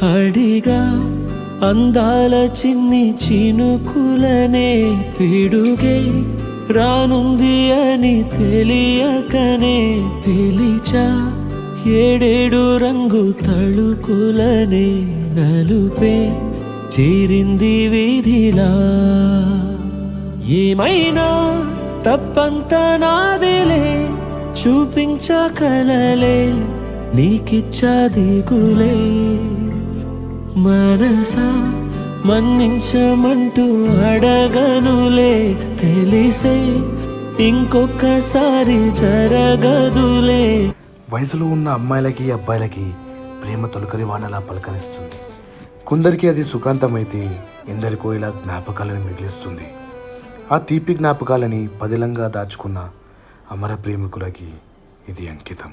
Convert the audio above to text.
అడిగా అందాల చిన్ని చినుకులనే పిడుగే రానుంది అని తెలియకనే పిలిచా ఏడేడు రంగు తళుకులనే నలుపే చేరింది వీధిలా ఏమైనా తప్పంత నాదిలే చూపించకలలే నీకిచ్చా దిగులే మనసా మన్నించమంటూ అడగనులే తెలిసే ఇంకొకసారి జరగదులే. వయసులో ఉన్న అమ్మాయిలకి అబ్బాయిలకి ప్రేమ తొలకరి వానలా పలకరిస్తుంది. కొందరికి అది సుఖాంతమైతే ఎందరికో ఇలా జ్ఞాపకాలను మిగిలిస్తుంది. ఆ తీపి జ్ఞాపకాలని పదిలంగా దాచుకున్న అమర ప్రేమికులకి ఇది అంకితం.